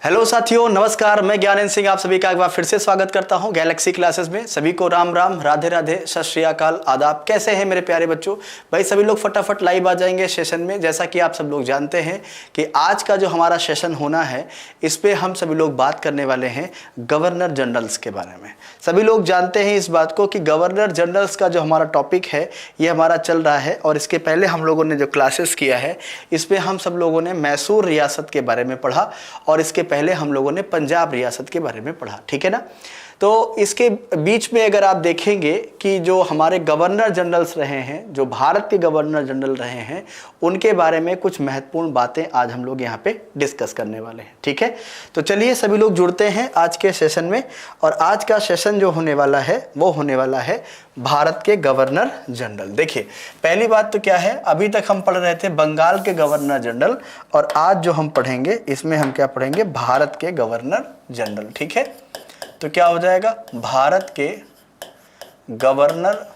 Hello साथियों, नमस्कार। मैं ज्ञानेंद्र सिंह आप सभी का एक बार फिर से स्वागत करता हूं गैलेक्सी क्लासेस में। सभी को राम राम, राधे राधे, सत श्री अकाल, आदाब। कैसे हैं मेरे प्यारे बच्चों? भाई सभी लोग फटाफट लाइव आ जाएंगे सेशन में। जैसा कि आप सब लोग जानते हैं कि आज का जो हमारा सेशन होना है, इस पर हम सभी लोग बात करने वाले हैं गवर्नर जनरल्स के बारे में। सभी लोग जानते हैं इस बात को कि गवर्नर जनरल्स का जो हमारा टॉपिक है ये हमारा चल रहा है, और इसके पहले हम लोगों ने जो क्लासेस किया है इस पर हम सब लोगों ने मैसूर रियासत के बारे में पढ़ा, और इसके पहले हम लोगों ने पंजाब रियासत के बारे में पढ़ा। ठीक है ना? तो इसके बीच में अगर आप देखेंगे कि जो हमारे गवर्नर जनरल्स रहे हैं, जो भारत के गवर्नर जनरल रहे हैं, उनके बारे में कुछ महत्वपूर्ण बातें आज हम लोग यहाँ पे डिस्कस करने वाले हैं। ठीक है, तो चलिए सभी लोग जुड़ते हैं आज के सेशन में। और आज का सेशन जो होने वाला है वो होने वाला है भारत के गवर्नर जनरल। देखिए, पहली बात तो क्या है, अभी तक हम पढ़ रहे थे बंगाल के गवर्नर जनरल, और आज जो हम पढ़ेंगे इसमें हम क्या पढ़ेंगे, भारत के गवर्नर जनरल। ठीक है, तो क्या हो जाएगा, भारत के गवर्नर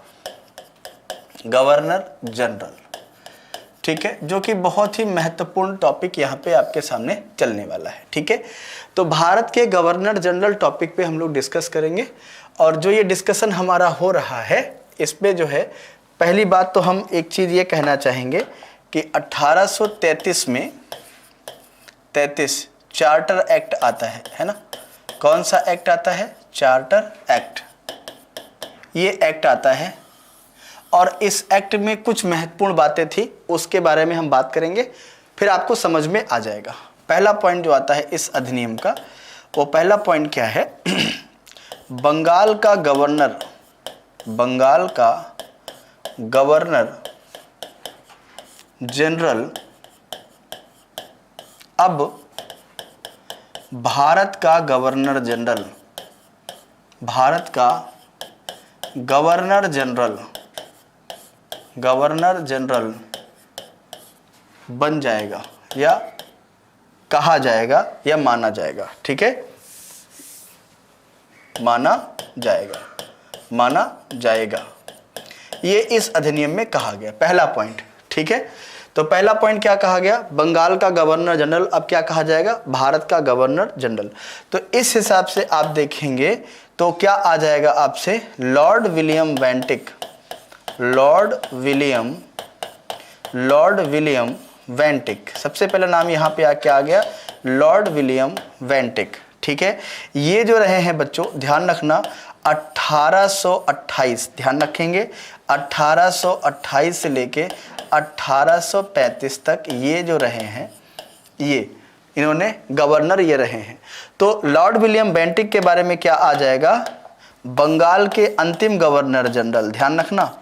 जनरल। ठीक है, जो कि बहुत ही महत्वपूर्ण टॉपिक यहाँ पे आपके सामने चलने वाला है। ठीक है, तो भारत के गवर्नर जनरल टॉपिक पे हम लोग डिस्कस करेंगे। और जो ये डिस्कशन हमारा हो रहा है इस पे जो है, पहली बात तो हम एक चीज़ ये कहना चाहेंगे कि 1833 में 33 चार्टर एक्ट आता है ना? कौन सा एक्ट आता है? Charter act. ये एक्ट आता है, और इस एक्ट में कुछ महत्वपूर्ण बातें थी, उसके बारे में हम बात करेंगे, फिर आपको समझ में आ जाएगा। पहला पॉइंट जो आता है इस अधिनियम का, वो पहला पॉइंट क्या है, बंगाल का गवर्नर जनरल अब भारत का गवर्नर जनरल बन जाएगा, या कहा जाएगा, या माना जाएगा। ठीक है, माना जाएगा, ये इस अधिनियम में कहा गया, पहला पॉइंट। ठीक है, तो पहला पॉइंट क्या कहा गया, बंगाल का गवर्नर जनरल अब क्या कहा जाएगा, भारत का गवर्नर जनरल। तो इस हिसाब से आप देखेंगे तो क्या आ जाएगा आपसे, लॉर्ड विलियम वेंटिक। सबसे पहला नाम यहाँ पे क्या आ गया, लॉर्ड विलियम वेंटिक। ठीक है, ये जो रहे हैं बच्चों, ध्यान रखना, 1828, ध्यान रखेंगे, 1828 से लेके 1835 तक ये जो रहे हैं, ये इन्होंने गवर्नर ये रहे हैं। तो लॉर्ड विलियम बेंटिक के बारे में क्या आ जाएगा, बंगाल के अंतिम गवर्नर जनरल। ध्यान रखना,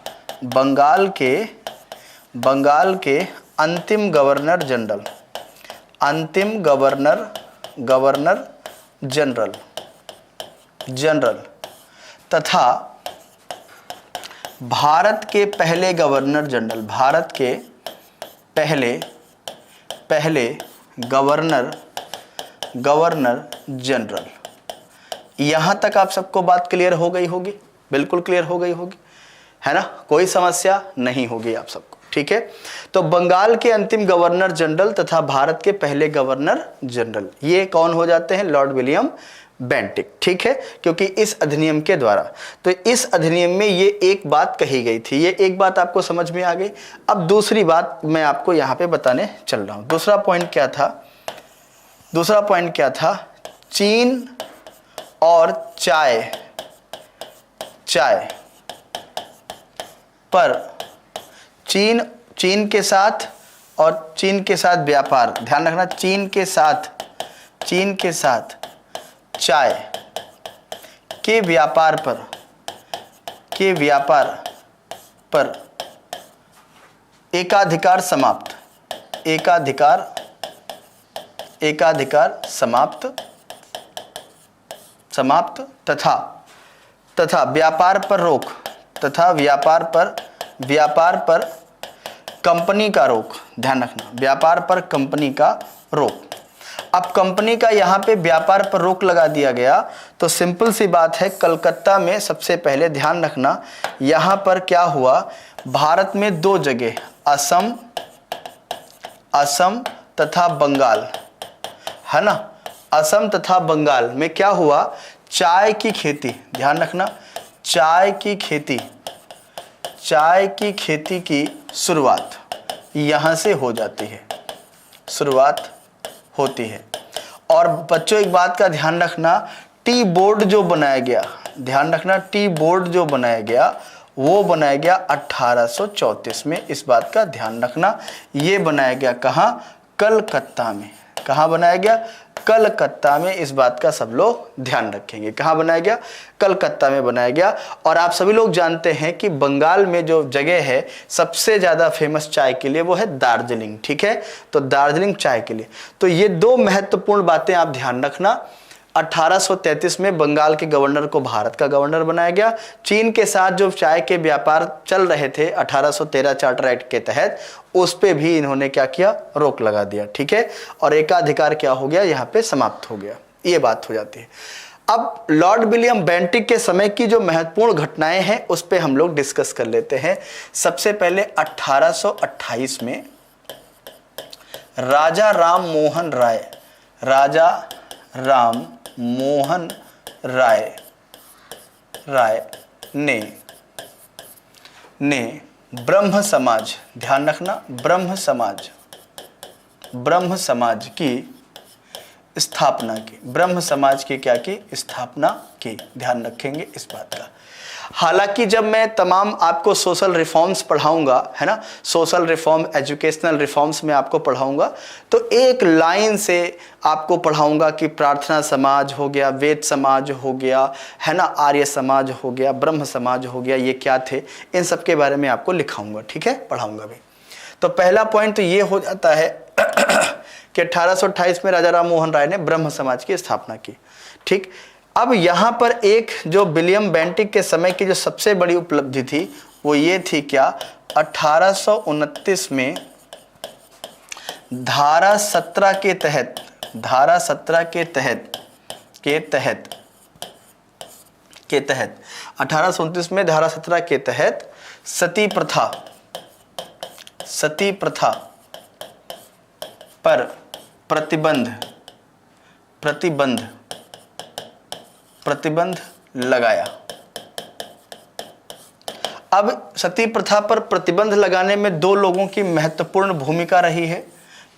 बंगाल के अंतिम गवर्नर जनरल तथा भारत के पहले गवर्नर जनरल। यहां तक आप सबको बात क्लियर हो गई होगी? बिल्कुल क्लियर हो गई होगी, है ना? कोई समस्या नहीं होगी आप सबको। ठीक है, तो बंगाल के अंतिम गवर्नर जनरल तथा भारत के पहले गवर्नर जनरल, ये कौन हो जाते हैं, लॉर्ड विलियम बेंटिक। ठीक है, क्योंकि इस अधिनियम के द्वारा, तो इस अधिनियम में ये एक बात कही गई थी, ये एक बात आपको समझ में आ गई। अब दूसरी बात मैं आपको यहाँ पे बताने चल रहा हूँ। दूसरा पॉइंट क्या था, चीन और चाय पर चीन के साथ व्यापार। ध्यान रखना, चीन के साथ चाय के व्यापार पर एकाधिकार समाप्त तथा व्यापार पर कंपनी का रोक। ध्यान रखना, व्यापार पर कंपनी का रोक। अब कंपनी का यहाँ पे व्यापार पर रोक लगा दिया गया, तो सिंपल सी बात है, कलकत्ता में सबसे पहले ध्यान रखना, यहाँ पर क्या हुआ, भारत में दो जगह असम तथा बंगाल, है ना, असम तथा बंगाल में क्या हुआ, चाय की खेती, ध्यान रखना, चाय की खेती की शुरुआत यहां से हो जाती है, शुरुआत होती है। और बच्चों एक बात का ध्यान रखना, टी बोर्ड जो बनाया गया, ध्यान रखना, टी बोर्ड जो बनाया गया वो बनाया गया 1834 में। इस बात का ध्यान रखना, ये बनाया गया कहाँ, कलकत्ता में। कहाँ बनाया गया, कलकत्ता में। इस बात का सब लोग ध्यान रखेंगे, कहाँ बनाया गया, कलकत्ता में बनाया गया। और आप सभी लोग जानते हैं कि बंगाल में जो जगह है सबसे ज़्यादा फेमस चाय के लिए वो है दार्जिलिंग, ठीक है, तो दार्जिलिंग चाय के लिए। तो ये दो महत्वपूर्ण बातें आप ध्यान रखना। 1833 में बंगाल के गवर्नर को भारत का गवर्नर बनाया गया। चीन के साथ जो चाय के व्यापार चल रहे थे 1813 चार्टर एक्ट के तहत, उस पे भी इन्होंने क्या किया, रोक लगा दिया, ठीक है, और एकाधिकार क्या हो गया, यहाँ पे समाप्त हो गया, ये बात हो जाती है। अब लॉर्ड विलियम बेंटिक के समय की जो महत्वपूर्ण घटनाएं हैं उस पे हम लोग डिस्कस कर लेते हैं। सबसे पहले 1828 में राजा राम मोहन राय ने ब्रह्म समाज, ध्यान रखना, ब्रह्म समाज की स्थापना की, ब्रह्म समाज की क्या की, स्थापना की, ध्यान रखेंगे इस बात का। हालांकि जब मैं तमाम आपको सोशल रिफॉर्म्स पढ़ाऊंगा, है ना, सोशल रिफॉर्म, एजुकेशनल रिफॉर्म्स में आपको पढ़ाऊंगा, तो एक लाइन से आपको पढ़ाऊंगा कि प्रार्थना समाज हो गया, वेद समाज हो गया, है ना, आर्य समाज हो गया, ब्रह्म समाज हो गया, ये क्या थे, इन सब के बारे में आपको लिखाऊंगा, ठीक है, पढ़ाऊंगा भी। तो पहला पॉइंट तो ये हो जाता है कि 1828 में राजा राम मोहन राय ने ब्रह्म समाज की स्थापना की, ठीक। अब यहाँ पर एक जो विलियम बेंटिक के समय की जो सबसे बड़ी उपलब्धि थी वो ये थी क्या, 1829 में धारा 17 के तहत, धारा 17 के तहत 1829 में धारा 17 के तहत सती प्रथा पर प्रतिबंध लगाया। अब सती प्रथा पर प्रतिबंध लगाने में दो लोगों की महत्वपूर्ण भूमिका रही है।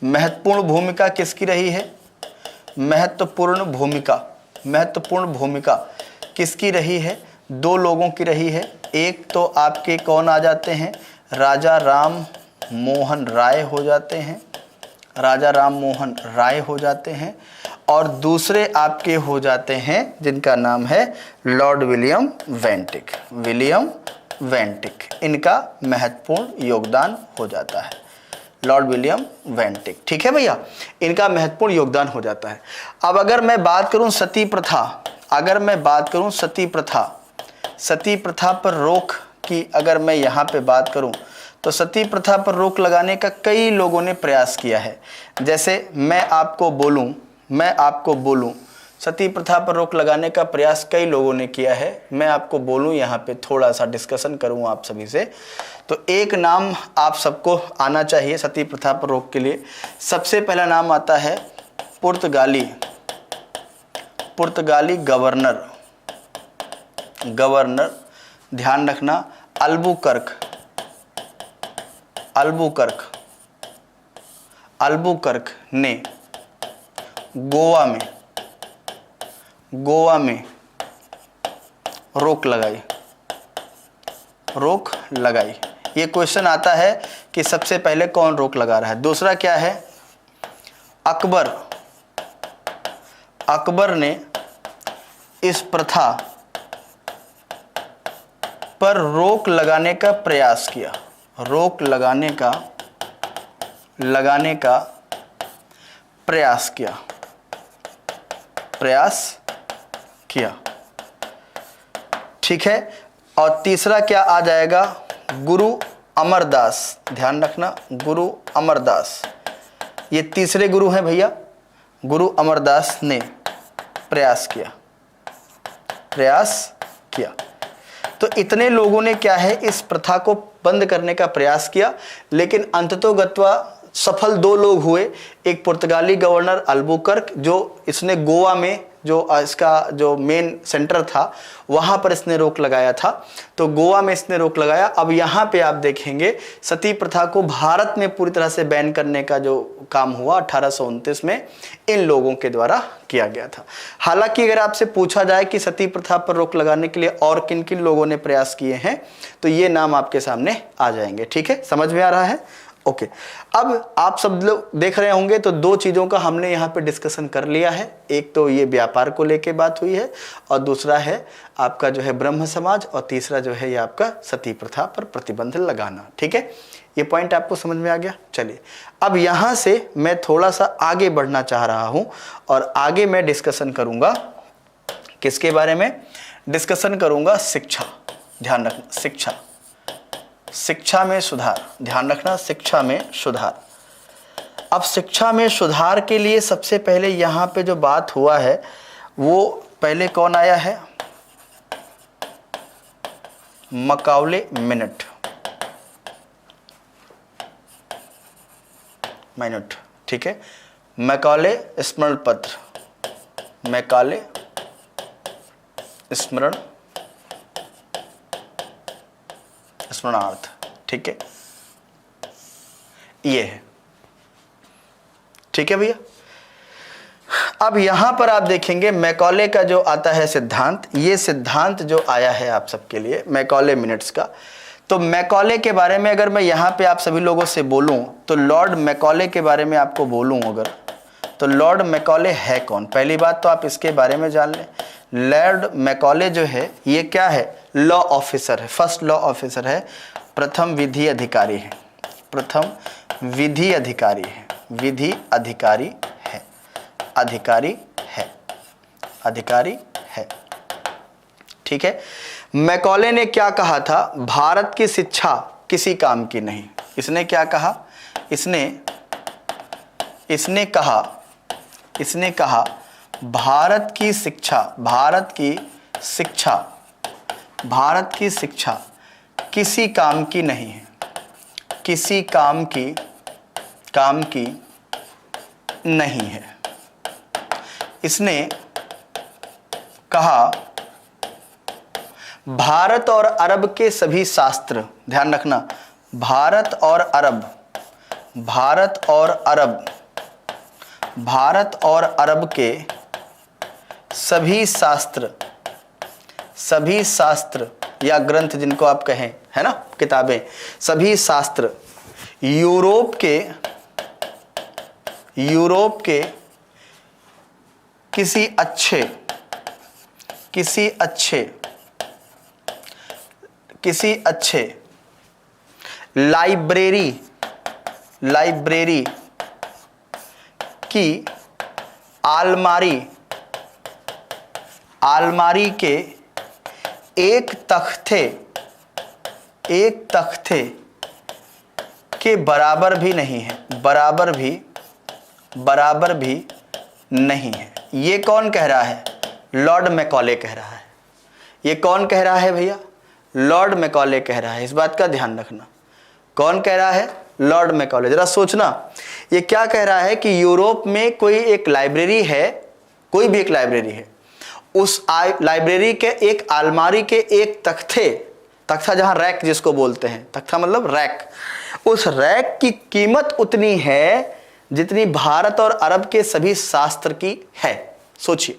महत्वपूर्ण भूमिका किसकी रही है, महत्वपूर्ण भूमिका किसकी रही है, दो लोगों की रही है। एक तो आपके कौन आ जाते हैं, राजा राम मोहन राय हो जाते हैं, राजा राम मोहन राय हो जाते हैं, और दूसरे आपके हो जाते हैं जिनका नाम है लॉर्ड विलियम वेंटिक। इनका महत्वपूर्ण योगदान हो जाता है, लॉर्ड विलियम वेंटिक, ठीक है भैया, इनका महत्वपूर्ण योगदान हो जाता है। अब अगर मैं बात करूं सती प्रथा पर रोक की, अगर मैं यहाँ पे बात करूं तो सती प्रथा पर रोक लगाने का कई लोगों ने प्रयास किया है। जैसे मैं आपको बोलूं सती प्रथा पर रोक लगाने का प्रयास कई लोगों ने किया है। मैं आपको बोलूं, यहाँ पे थोड़ा सा डिस्कशन करूं आप सभी से, तो एक नाम आप सबको आना चाहिए सती प्रथा पर रोक के लिए। सबसे पहला नाम आता है पुर्तगाली गवर्नर, ध्यान रखना, अल्बुकर्क ने गोवा में रोक लगाई। ये क्वेश्चन आता है कि सबसे पहले कौन रोक लगा रहा है। दूसरा क्या है, अकबर ने इस प्रथा पर रोक लगाने का प्रयास किया, प्रयास किया, ठीक है। और तीसरा क्या आ जाएगा, गुरु अमरदास, ध्यान रखना, गुरु अमरदास, ये तीसरे गुरु हैं भैया, गुरु अमरदास ने प्रयास किया। तो इतने लोगों ने क्या है, इस प्रथा को बंद करने का प्रयास किया, लेकिन अंततोगत्वा सफल 2 लोग हुए, एक पुर्तगाली गवर्नर अल्बुकर्क, जो इसने गोवा में जो इसका जो मेन सेंटर था वहां पर इसने रोक लगाया था, तो गोवा में इसने रोक लगाया। अब यहाँ पे आप देखेंगे सती प्रथा को भारत में पूरी तरह से बैन करने का जो काम हुआ 1829 में इन लोगों के द्वारा किया गया था। हालांकि अगर आपसे पूछा जाए कि सती प्रथा पर रोक लगाने के लिए और किन किन लोगों ने प्रयास किए हैं, तो ये नाम आपके सामने आ जाएंगे। ठीक है, समझ में आ रहा है? ओके। अब आप सब लोग देख रहे होंगे तो 2 चीज़ों का हमने यहाँ पे डिस्कशन कर लिया है। एक तो ये व्यापार को लेके बात हुई है, और दूसरा है आपका जो है ब्रह्म समाज, और तीसरा जो है ये आपका सती प्रथा पर प्रतिबंध लगाना। ठीक है, ये पॉइंट आपको समझ में आ गया। चलिए, अब यहाँ से मैं थोड़ा सा आगे बढ़ना चाह रहा हूँ, और आगे मैं डिस्कशन करूँगा किसके बारे में? डिस्कशन करूँगा शिक्षा। ध्यान रखना, शिक्षा में सुधार। ध्यान रखना, शिक्षा में सुधार। अब शिक्षा में सुधार के लिए सबसे पहले यहाँ पे जो बात हुआ है वो पहले कौन आया है? Macaulay minute. ठीक है, मैकॉले स्मरण पत्र, मैकॉले स्मरणार्थ। ठीक है, ये है। ठीक है भैया। अब यहां पर आप देखेंगे मैकॉले का जो आता है सिद्धांत, ये सिद्धांत जो आया है आप सबके लिए मैकॉले मिनट्स का, तो मैकॉले के बारे में अगर मैं यहाँ पे आप सभी लोगों से बोलूँ तो लॉर्ड मैकॉले के बारे में आपको बोलूँ अगर, तो लॉर्ड मैकॉले है कौन? पहली बात तो आप इसके बारे में जान लें। लॉर्ड मैकॉले जो है ये क्या है? लॉ ऑफिसर है, फर्स्ट लॉ ऑफिसर है, प्रथम विधि अधिकारी है, प्रथम विधि अधिकारी है, विधि अधिकारी है, अधिकारी है, अधिकारी है। ठीक है, मैकॉले ने क्या कहा था? भारत की शिक्षा किसी काम की नहीं। इसने क्या कहा? इसने कहा भारत की शिक्षा किसी काम की नहीं है, किसी काम की नहीं है। इसने कहा भारत और अरब के सभी शास्त्र, ध्यान रखना, भारत और अरब के सभी शास्त्र या ग्रंथ जिनको आप कहें, है ना, किताबें, सभी शास्त्र यूरोप के किसी अच्छे लाइब्रेरी की आलमारी के एक तख्ते के बराबर भी नहीं है, बराबर भी नहीं है। ये कौन कह रहा है? लॉर्ड मैकॉले कह रहा है। ये कौन कह रहा है भैया? लॉर्ड मैकॉले कह रहा है। इस बात का ध्यान रखना। कौन कह रहा है? Lord Macaulay. जरा सोचना, ये क्या कह रहा है कि यूरोप में कोई एक लाइब्रेरी है, कोई भी एक लाइब्रेरी है, उस लाइब्रेरी के एक अलमारी के एक तख्ता जहां रैक जिसको बोलते हैं, तख्ता मतलब रैक, उस रैक की कीमत उतनी है जितनी भारत और अरब के सभी शास्त्र की है। सोचिए,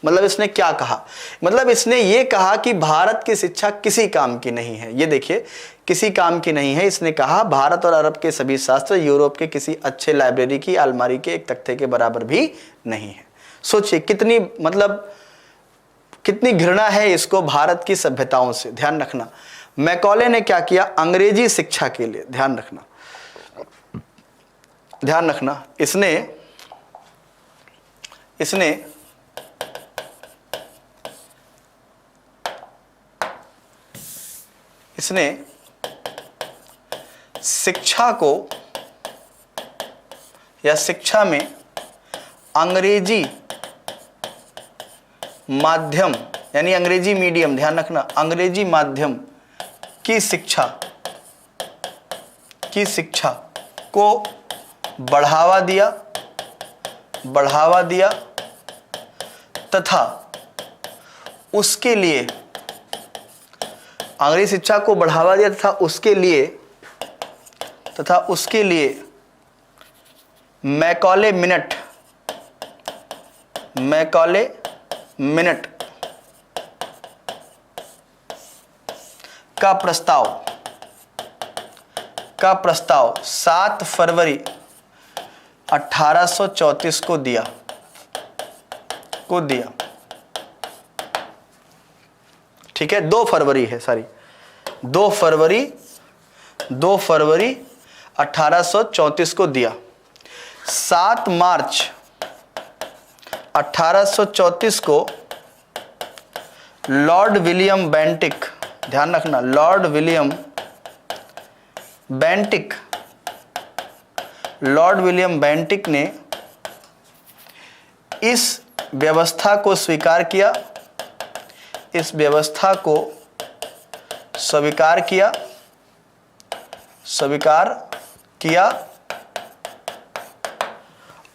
मतलब इसने क्या कहा? मतलब इसने ये कहा कि भारत की शिक्षा किसी काम की नहीं है। ये देखिए, किसी काम की नहीं है। इसने कहा भारत और अरब के सभी शास्त्र यूरोप के किसी अच्छे लाइब्रेरी की अलमारी के एक तख्ते के बराबर भी नहीं है। सोचिए कितनी, मतलब कितनी घृणा है इसको भारत की सभ्यताओं से। ध्यान रखना, मैकॉले ने क्या किया? अंग्रेजी शिक्षा के लिए, ध्यान रखना, इसने शिक्षा को या शिक्षा में अंग्रेजी माध्यम यानी अंग्रेजी मीडियम, ध्यान रखना, अंग्रेजी माध्यम की शिक्षा को बढ़ावा दिया तथा उसके लिए अंग्रेजी शिक्षा को बढ़ावा दिया तथा उसके लिए मैकॉले मिनट का प्रस्ताव 7 फरवरी 1834 को दिया। ठीक है, 2 फरवरी है, सॉरी 2 फरवरी 1834 को दिया। 7 मार्च 1834 को लॉर्ड विलियम बेंटिक, ध्यान रखना, लॉर्ड विलियम बेंटिक ने इस व्यवस्था को स्वीकार किया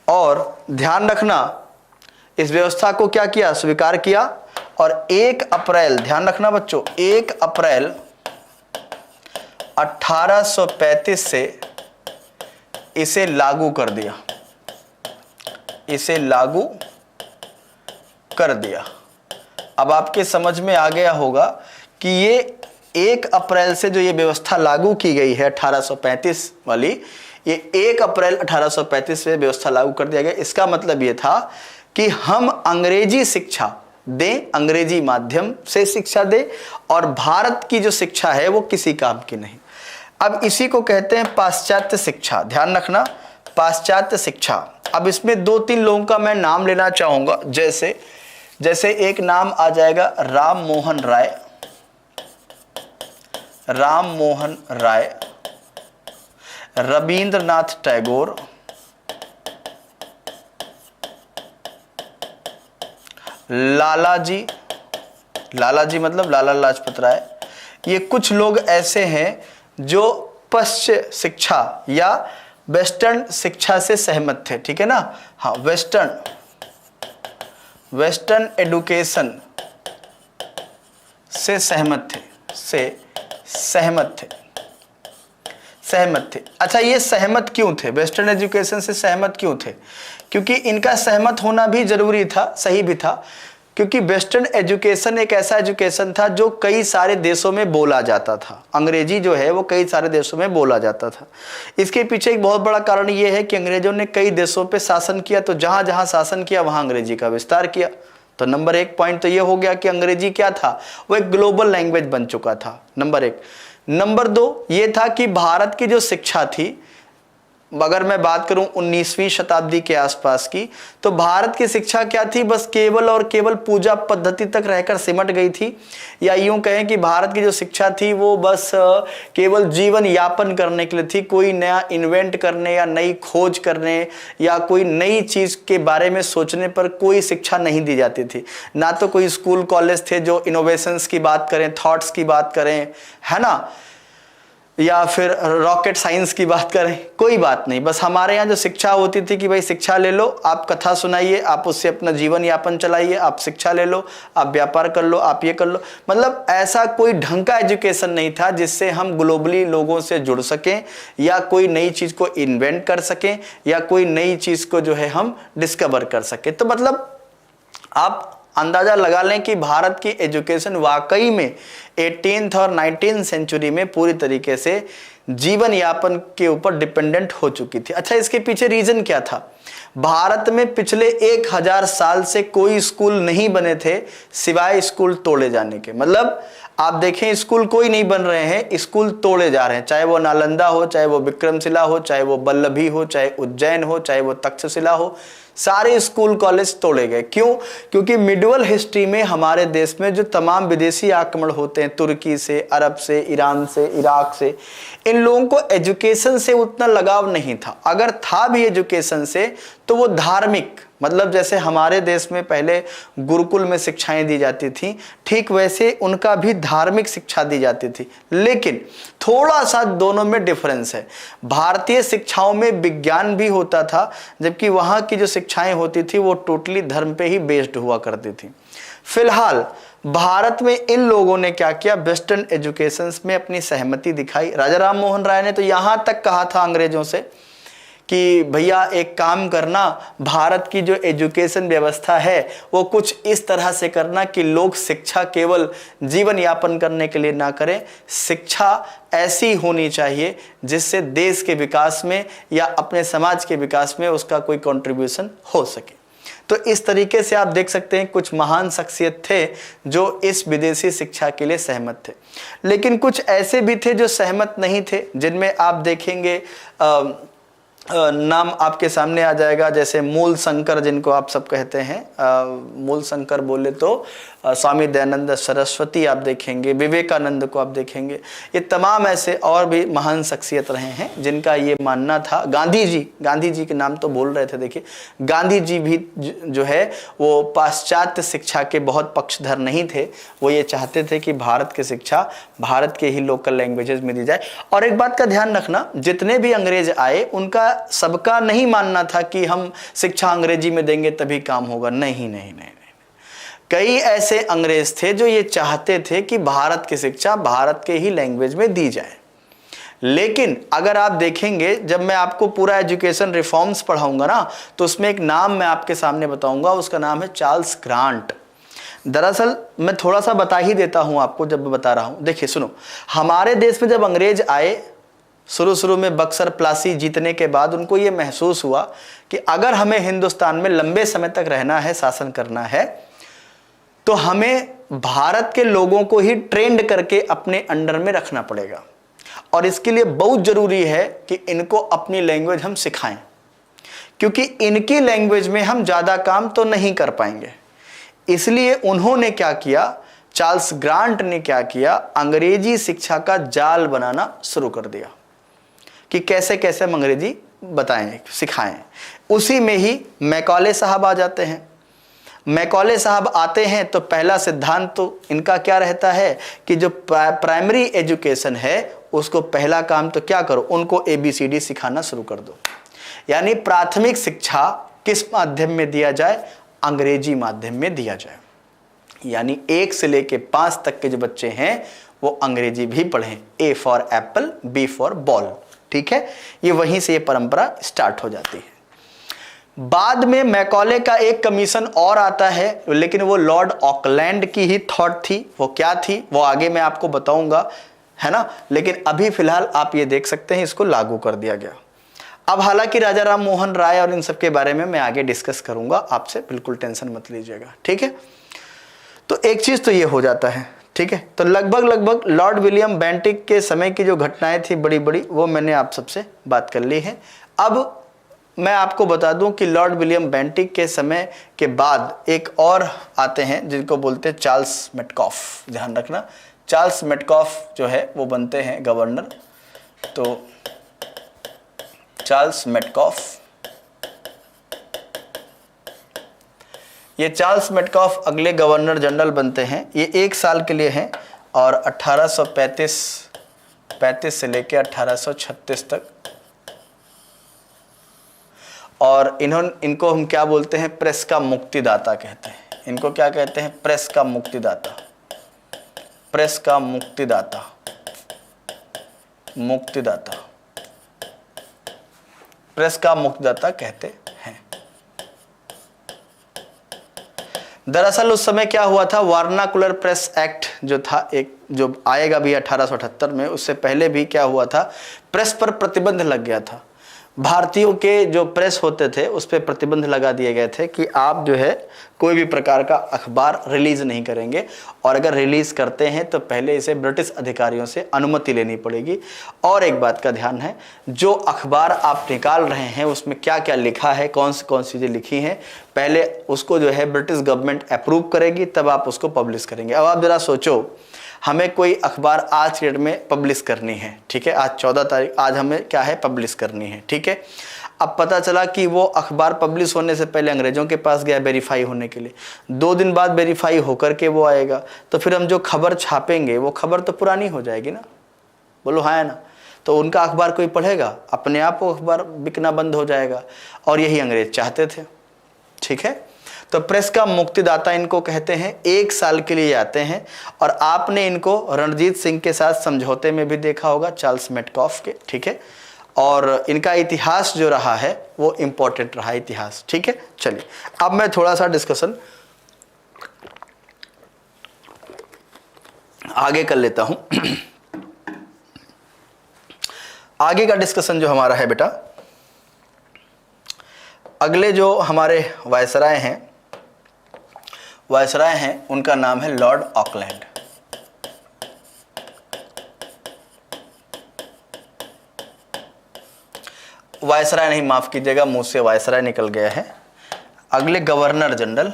और ध्यान रखना, इस व्यवस्था को क्या किया, स्वीकार किया और 1 अप्रैल, ध्यान रखना बच्चों, 1 अप्रैल 1835 से इसे लागू कर दिया। अब आपके समझ में आ गया होगा कि ये 1 अप्रैल से जो ये व्यवस्था लागू की गई है 1835 वाली, ये 1 अप्रैल 1835 से व्यवस्था लागू कर दिया गया। इसका मतलब ये था कि हम अंग्रेजी शिक्षा दें, अंग्रेजी माध्यम से शिक्षा दें और भारत की जो शिक्षा है वो किसी काम की नहीं। अब इसी को कहते हैं पाश्चात्य शिक्षा, ध्यान रखना, पाश्चात्य शिक्षा। अब इसमें 2-3 लोगों का मैं नाम लेना चाहूंगा, जैसे एक नाम आ जाएगा राम मोहन राय, रविंद्रनाथ टैगोर, लालाजी मतलब लाला लाजपत राय। ये कुछ लोग ऐसे हैं जो पश्चिम शिक्षा या वेस्टर्न शिक्षा से सहमत थे, ठीक है ना, हाँ, वेस्टर्न एडुकेशन से सहमत थे। अच्छा, ये सहमत क्यों थे, वेस्टर्न एजुकेशन से सहमत क्यों थे? क्योंकि इनका सहमत होना भी जरूरी था, सही भी था, क्योंकि वेस्टर्न एजुकेशन एक ऐसा एजुकेशन था जो कई सारे देशों में बोला जाता था। अंग्रेजी जो है वो कई सारे देशों में बोला जाता था। इसके पीछे एक बहुत बड़ा कारण ये है कि अंग्रेजों ने कई देशों पे शासन किया, तो जहां जहां शासन किया वहां अंग्रेजी का विस्तार किया। तो नंबर 1 पॉइंट तो ये हो गया कि अंग्रेजी क्या था, वो एक ग्लोबल लैंग्वेज बन चुका था, नंबर 1। नंबर 2 ये था कि भारत की जो शिक्षा थी, अगर मैं बात करूं 19वीं शताब्दी के आसपास की, तो भारत की शिक्षा क्या थी, बस केवल और केवल पूजा पद्धति तक रहकर सिमट गई थी। या यूं कहें कि भारत की जो शिक्षा थी वो बस केवल जीवन यापन करने के लिए थी, कोई नया इन्वेंट करने या नई खोज करने या कोई नई चीज़ के बारे में सोचने पर कोई शिक्षा नहीं दी जाती थी। ना तो कोई स्कूल कॉलेज थे जो इनोवेशंस की बात करें, थॉट्स की बात करें, है ना, या फिर रॉकेट साइंस की बात करें, कोई बात नहीं। बस हमारे यहाँ जो शिक्षा होती थी कि भाई शिक्षा ले लो, आप कथा सुनाइए, आप उससे अपना जीवन यापन चलाइए, आप शिक्षा ले लो, आप व्यापार कर लो, आप ये कर लो। मतलब ऐसा कोई ढंग का एजुकेशन नहीं था जिससे हम ग्लोबली लोगों से जुड़ सकें या कोई नई चीज़ को इन्वेंट कर सकें या कोई नई चीज़ को जो है हम डिस्कवर कर सकें। तो मतलब आप अंदाजा लगा लें कि भारत की एजुकेशन वाकई में 18th और 19th सेंचुरी में पूरी तरीके से जीवन यापन के ऊपर डिपेंडेंट हो चुकी थी। अच्छा, इसके पीछे रीजन क्या था? भारत में पिछले 1000 साल से कोई स्कूल नहीं बने थे सिवाय स्कूल तोड़े जाने के। मतलब आप देखें, स्कूल कोई नहीं बन रहे हैं, स्कूल तोड़े जा रहे हैं, चाहे वो नालंदा हो, चाहे वो विक्रमशिला हो, चाहे वो बल्लभी हो, चाहे उज्जैन हो, चाहे वो तक्षशिला हो, सारे स्कूल कॉलेज तोड़े गए। क्यों? क्योंकि मिडवल हिस्ट्री में हमारे देश में जो तमाम विदेशी आक्रमण होते हैं, तुर्की से, अरब से, ईरान से, इराक से, इन लोगों को एजुकेशन से उतना लगाव नहीं था। अगर था भी एजुकेशन से तो वो धार्मिक, मतलब जैसे हमारे देश में पहले गुरुकुल में शिक्षाएं दी जाती थी, ठीक वैसे उनका भी धार्मिक शिक्षा दी जाती थी, लेकिन थोड़ा सा दोनों में डिफरेंस है। भारतीय शिक्षाओं में विज्ञान भी होता था, जबकि वहाँ की जो शिक्षाएं होती थी वो टोटली धर्म पे ही बेस्ड हुआ करती थी। फिलहाल भारत में इन लोगों ने क्या किया, वेस्टर्न एजुकेशन में अपनी सहमति दिखाई। राजा राम मोहन राय ने तो यहाँ तक कहा था अंग्रेजों से कि भैया एक काम करना, भारत की जो एजुकेशन व्यवस्था है वो कुछ इस तरह से करना कि लोग शिक्षा केवल जीवन यापन करने के लिए ना करें, शिक्षा ऐसी होनी चाहिए जिससे देश के विकास में या अपने समाज के विकास में उसका कोई कंट्रीब्यूशन हो सके। तो इस तरीके से आप देख सकते हैं कुछ महान शख्सियत थे जो इस विदेशी शिक्षा के लिए सहमत थे, लेकिन कुछ ऐसे भी थे जो सहमत नहीं थे, जिनमें आप देखेंगे नाम आपके सामने आ जाएगा, जैसे मूल शंकर जिनको आप सब कहते हैं। मूल शंकर बोले तो स्वामी दयानंद सरस्वती आप देखेंगे, विवेकानंद को आप देखेंगे, ये तमाम ऐसे और भी महान शख्सियत रहे हैं जिनका ये मानना था। गांधी जी के नाम तो बोल रहे थे, देखिए गांधी जी भी जो है वो पाश्चात्य शिक्षा के बहुत पक्षधर नहीं थे, वो ये चाहते थे कि भारत की शिक्षा भारत के ही लोकल लैंग्वेजेस में दी जाए। और एक बात का ध्यान रखना, जितने भी अंग्रेज आए उनका सबका नहीं मानना था कि हम शिक्षा अंग्रेजी में देंगे तभी काम होगा, नहीं। कई ऐसे अंग्रेज थे जो ये चाहते थे कि भारत की शिक्षा भारत के ही लैंग्वेज में दी जाए। लेकिन अगर आप देखेंगे, जब मैं आपको पूरा एजुकेशन रिफॉर्म्स पढ़ाऊंगा ना, तो उसमें एक नाम मैं आपके सामने बताऊंगा, उसका नाम है चार्ल्स ग्रांट। दरअसल मैं थोड़ा सा बता ही देता हूं आपको जब मैं बता रहा हूं। देखिए सुनो, हमारे देश में जब अंग्रेज आए, शुरू में बक्सर प्लासी जीतने के बाद उनको ये महसूस हुआ कि अगर हमें हिंदुस्तान में लंबे समय तक रहना है, शासन करना है, तो हमें भारत के लोगों को ही ट्रेंड करके अपने अंडर में रखना पड़ेगा। और इसके लिए बहुत जरूरी है कि इनको अपनी लैंग्वेज हम सिखाएं, क्योंकि इनकी लैंग्वेज में हम ज़्यादा काम तो नहीं कर पाएंगे। इसलिए उन्होंने क्या किया, चार्ल्स ग्रांट ने क्या किया, अंग्रेजी शिक्षा का जाल बनाना शुरू कर दिया कि कैसे कैसे हम अंग्रेजी बताएं, सिखाएं। उसी में ही मैकॉले साहब आ जाते हैं। मैकॉले साहब आते हैं तो पहला सिद्धांत तो इनका क्या रहता है कि जो प्राइमरी एजुकेशन है उसको पहला काम तो क्या करो, उनको ABCD सिखाना शुरू कर दो। यानी प्राथमिक शिक्षा किस माध्यम में दिया जाए, अंग्रेजी माध्यम में दिया जाए। यानी 1 से लेके 5 तक के जो बच्चे हैं वो अंग्रेजी भी पढ़ें। A for Apple, B for ball, ठीक है। ये वहीं से ये परंपरा स्टार्ट हो जाती है। बाद में मैकॉले का एक कमीशन और आता है, लेकिन वो लॉर्ड ऑकलैंड की ही थॉट थी। वो क्या थी वो आगे मैं आपको बताऊंगा, है ना। लेकिन अभी फिलहाल आप ये देख सकते हैं इसको लागू कर दिया गया। अब हालांकि राजा राम मोहन राय और इन सब के बारे में मैं आगे डिस्कस करूंगा आपसे, बिल्कुल टेंशन मत लीजिएगा, ठीक है। तो एक चीज तो ये हो जाता है, ठीक है। तो लगभग लॉर्ड विलियम बेंटिक के समय की जो घटनाएं थी बड़ी बड़ी, वो मैंने आप सबसे बात कर ली है। अब मैं आपको बता दूं कि लॉर्ड विलियम बेंटिक के समय के बाद एक और आते हैं जिनको बोलते हैं चार्ल्स मेटकॉफ। ध्यान रखना, चार्ल्स मेटकॉफ जो है वो बनते हैं गवर्नर। तो चार्ल्स मेटकॉफ, ये चार्ल्स मेटकॉफ अगले गवर्नर जनरल बनते हैं। ये 1 साल के लिए हैं और 1835 से लेकर 1836 तक। और इनको हम क्या बोलते हैं, प्रेस का मुक्तिदाता कहते हैं। इनको क्या कहते हैं, प्रेस का मुक्तिदाता, प्रेस का मुक्तिदाता, मुक्तिदाता, प्रेस का मुक्तिदाता कहते हैं। दरअसल उस समय क्या हुआ था, वर्नाकुलर प्रेस एक्ट जो था, एक जो आएगा भी 1878 में, उससे पहले भी क्या हुआ था, प्रेस पर प्रतिबंध लग गया था। भारतीयों के जो प्रेस होते थे उस पर प्रतिबंध लगा दिए गए थे कि आप जो है कोई भी प्रकार का अखबार रिलीज नहीं करेंगे, और अगर रिलीज करते हैं तो पहले इसे ब्रिटिश अधिकारियों से अनुमति लेनी पड़ेगी। और एक बात का ध्यान है, जो अखबार आप निकाल रहे हैं उसमें क्या क्या लिखा है, कौन सी चीज़ें लिखी हैं, पहले उसको जो है ब्रिटिश गवर्नमेंट अप्रूव करेगी, तब आप उसको पब्लिश करेंगे। अब आप ज़रा सोचो, हमें कोई अखबार आज के डेट में पब्लिश करनी है, ठीक है, आज 14 तारीख, आज हमें क्या है, पब्लिश करनी है, ठीक है। अब पता चला कि वो अखबार पब्लिश होने से पहले अंग्रेजों के पास गया वेरीफाई होने के लिए, 2 दिन बाद वेरीफाई होकर के वो आएगा, तो फिर हम जो खबर छापेंगे वो खबर तो पुरानी हो जाएगी ना, बोलो हाँ है ना। तो उनका अखबार कोई पढ़ेगा, अपने आप वो अखबार बिकना बंद हो जाएगा, और यही अंग्रेज चाहते थे। ठीक है, तो प्रेस का मुक्तिदाता इनको कहते हैं। 1 साल के लिए आते हैं, और आपने इनको रणजीत सिंह के साथ समझौते में भी देखा होगा, चार्ल्स मेटकॉफ के। ठीक है, और इनका इतिहास जो रहा है वो इंपॉर्टेंट रहा इतिहास। ठीक है, चलिए अब मैं थोड़ा सा डिस्कशन आगे कर लेता हूं। आगे का डिस्कशन जो हमारा है बेटा, अगले जो हमारे वायसराय हैं उनका नाम है लॉर्ड ऑकलैंड। वायसराय नहीं, माफ कीजिएगा, मुंह से वायसराय निकल गया है। अगले गवर्नर जनरल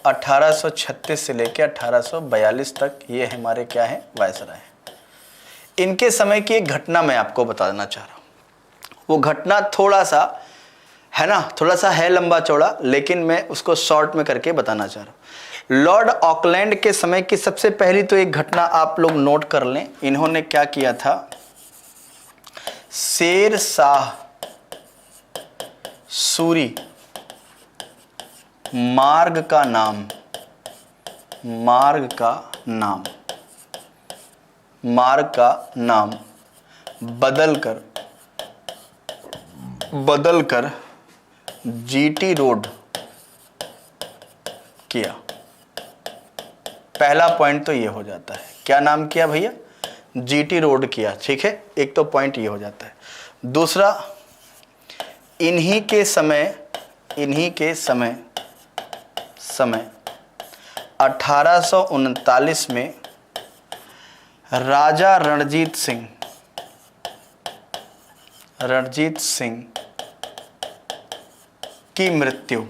1836 से लेकर 1842 तक ये हमारे क्या है, वायसराय। इनके समय की एक घटना मैं आपको बताना चाह रहा हूँ। वो घटना थोड़ा सा है ना, थोड़ा सा है लंबा चौड़ा, लेकिन मैं उसको शॉर्ट में करके बताना चाह रहा हूँ। लॉर्ड ऑकलैंड के समय की सबसे पहली तो एक घटना आप लोग नोट कर लें। इन्होंने क्या किया था, शेर शाह सूरी मार्ग का नाम बदल कर जीटी रोड किया। पहला पॉइंट तो ये हो जाता है, क्या नाम किया भैया, जीटी रोड किया। ठीक है, एक तो पॉइंट ये हो जाता है। दूसरा, इन्हीं के समय 1839 में राजा रणजीत सिंह की मृत्यु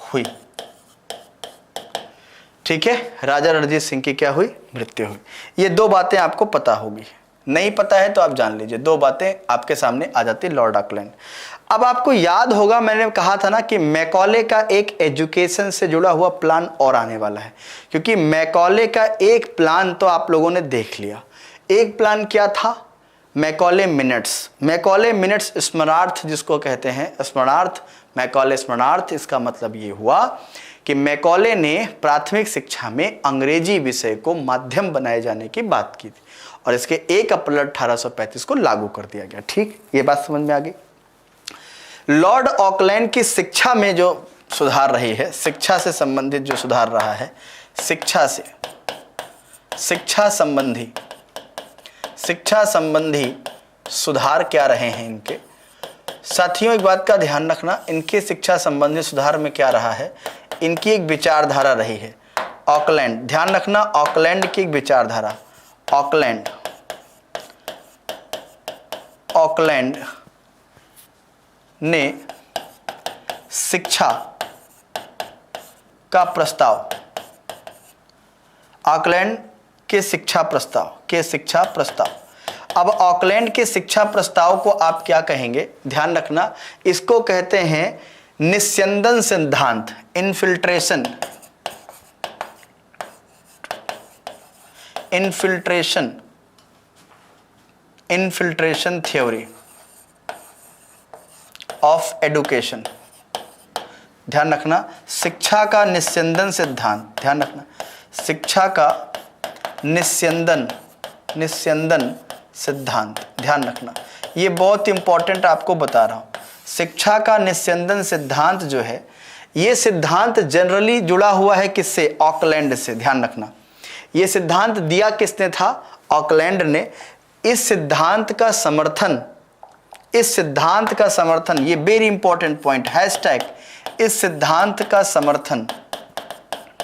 हुई। ठीक है, राजा रणजीत सिंह की क्या हुई, मृत्यु हुई। ये 2 बातें आपको पता होगी, नहीं पता है तो आप जान लीजिए, 2 बातें आपके सामने आ जाती लॉर्ड ऑकलैंड। अब आपको याद होगा, मैंने कहा था ना कि मैकॉले का एक एजुकेशन से जुड़ा हुआ प्लान और आने वाला है, क्योंकि मैकॉले का एक प्लान तो आप लोगों ने देख लिया। एक प्लान क्या था, मैकॉले मिनट्स स्मरणार्थ जिसको कहते हैं, स्मरणार्थ, मैकॉले स्मरणार्थ। इसका मतलब ये हुआ कि मैकॉले ने प्राथमिक शिक्षा में अंग्रेजी विषय को माध्यम बनाए जाने की बात की थी, और इसके 1 अप्रैल 1835 को लागू कर दिया गया। ठीक, ये बात समझ में आ गई। लॉर्ड ऑकलैंड की शिक्षा में जो सुधार रही है, शिक्षा से संबंधित जो सुधार रहा है, शिक्षा संबंधी सुधार क्या रहे हैं इनके साथियों, एक बात का ध्यान रखना, इनके शिक्षा संबंधी सुधार में क्या रहा है, इनकी एक विचारधारा रही है। ऑकलैंड, ध्यान रखना, ऑकलैंड की एक विचारधारा, ऑकलैंड ने शिक्षा का प्रस्ताव, ऑकलैंड के शिक्षा प्रस्ताव। अब ऑकलैंड के शिक्षा प्रस्ताव को आप क्या कहेंगे, ध्यान रखना, इसको कहते हैं निस्यंदन सिद्धांत, इन्फिल्ट्रेशन थ्योरी ऑफ एडुकेशन। ध्यान रखना, शिक्षा का निस्यंदन सिद्धांत, ध्यान रखना, शिक्षा का निस्यंदन सिद्धांत, ध्यान रखना, ये बहुत इंपॉर्टेंट आपको बता रहा हूं। शिक्षा का निस्यंदन सिद्धांत जो है, ये सिद्धांत जनरली जुड़ा हुआ है किससे, ऑकलैंड से। ध्यान रखना, ये सिद्धांत दिया किसने था, ऑकलैंड ने। इस सिद्धांत का समर्थन, ये वेरी इंपॉर्टेंट पॉइंट, हैशटैग इस सिद्धांत का समर्थन,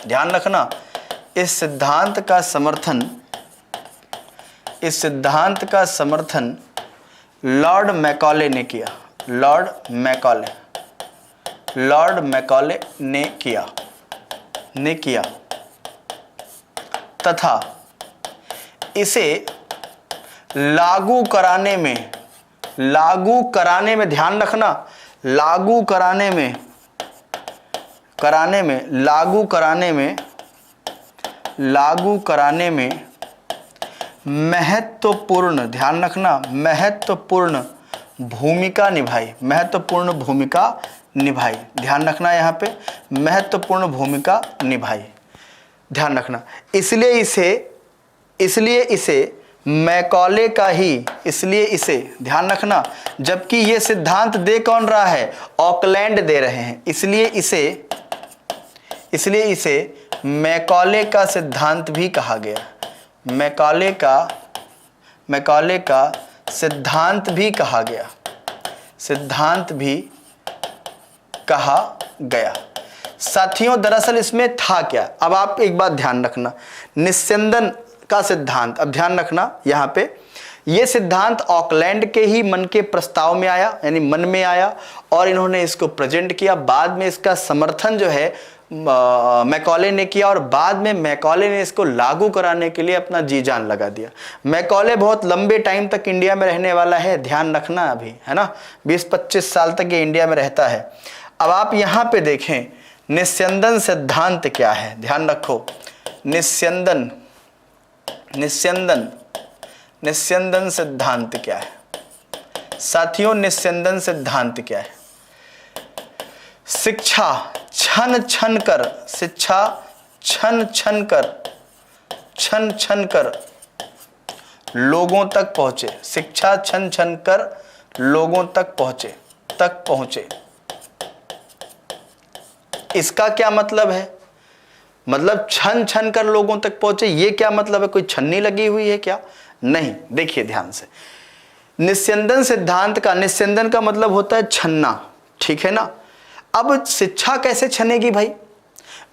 ध्यान रखना, इस सिद्धांत का समर्थन लॉर्ड मैकॉले ने किया। लॉर्ड मैकॉले ने किया तथा इसे लागू कराने में, लागू कराने में ध्यान रखना, लागू कराने में, कराने में, लागू कराने में, लागू कराने में महत्वपूर्ण, ध्यान रखना, महत्वपूर्ण भूमिका निभाई, महत्वपूर्ण भूमिका निभाई, ध्यान रखना, यहाँ पे महत्वपूर्ण भूमिका निभाई, ध्यान रखना। इसलिए इसे मैकॉले का ही, इसलिए इसे, ध्यान रखना, जबकि ये सिद्धांत दे कौन रहा है, ऑकलैंड दे रहे हैं, इसलिए इसे मैकॉले का सिद्धांत भी कहा गया, मैकॉले का सिद्धांत भी कहा गया, सिद्धांत भी कहा गया। साथियों दरअसल इसमें था क्या, अब आप एक बात ध्यान रखना, निस्यंदन का सिद्धांत, अब ध्यान रखना यहाँ पे, ये सिद्धांत ऑकलैंड के ही मन के प्रस्ताव में आया, यानी मन में आया, और इन्होंने इसको प्रेजेंट किया। बाद में इसका समर्थन जो है मैकॉले ने किया, और बाद में मैकॉले ने इसको लागू कराने के लिए अपना जी जान लगा दिया। मैकॉले बहुत लंबे टाइम तक इंडिया में रहने वाला है, ध्यान रखना, अभी है ना, 20-25 साल तक ये इंडिया में रहता है। अब आप यहाँ पे देखें निस्यंदन सिद्धांत क्या है, ध्यान रखो, निस्यंदन सिद्धांत क्या है साथियों, निस्यंदन सिद्धांत क्या है? शिक्षा छन छन कर, शिक्षा छन छन कर लोगों तक पहुंचे, शिक्षा छन छन कर लोगों तक पहुंचे। इसका क्या मतलब है? मतलब छन छन कर लोगों तक पहुंचे, ये क्या मतलब है? कोई छन्नी लगी हुई है क्या? नहीं, देखिए ध्यान से, निस्यंदन सिद्धांत का, निस्यंदन का मतलब होता है छन्ना, ठीक है ना। अब शिक्षा कैसे छनेगी भाई?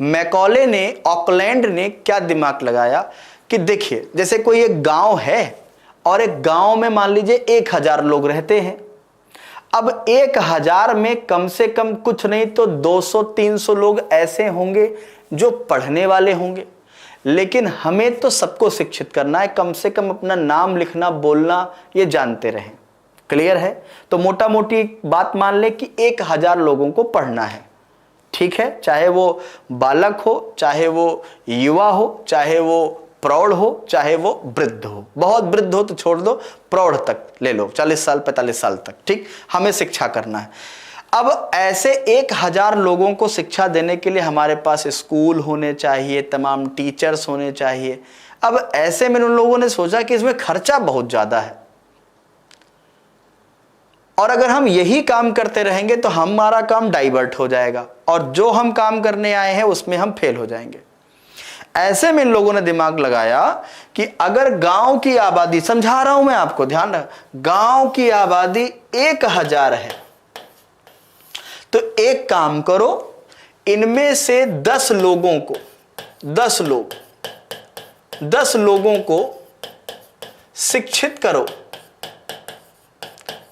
मैकॉले ने, ऑकलैंड ने क्या दिमाग लगाया कि देखिए, जैसे कोई एक गांव है और एक गांव में मान लीजिए 1000 लोग रहते हैं। अब 1000 में कम से कम कुछ नहीं तो 200-300 लोग ऐसे होंगे जो पढ़ने वाले होंगे, लेकिन हमें तो सबको शिक्षित करना है, कम से कम अपना नाम लिखना बोलना ये जानते रहें। क्लियर है? तो मोटा मोटी बात मान ले कि 1000 लोगों को पढ़ना है, ठीक है, चाहे वो बालक हो, चाहे वो युवा हो, चाहे वो प्रौढ़ हो, चाहे वो वृद्ध हो। बहुत वृद्ध हो तो छोड़ दो, प्रौढ़ तक ले लो, 40 साल 45 साल तक, ठीक, हमें शिक्षा करना है। अब ऐसे 1000 लोगों को शिक्षा देने के लिए हमारे पास स्कूल होने चाहिए, तमाम टीचर्स होने चाहिए। अब ऐसे में उन लोगों ने सोचा कि इसमें खर्चा बहुत ज्यादा है, और अगर हम यही काम करते रहेंगे तो हमारा काम डाइवर्ट हो जाएगा, और जो हम काम करने आए हैं उसमें हम फेल हो जाएंगे। ऐसे में इन लोगों ने दिमाग लगाया कि अगर गांव की आबादी, समझा रहा हूं मैं आपको, ध्यान रख, गांव की आबादी 1000 है, तो एक काम करो, इनमें से 10 लोगों को, 10 लोगों को शिक्षित करो,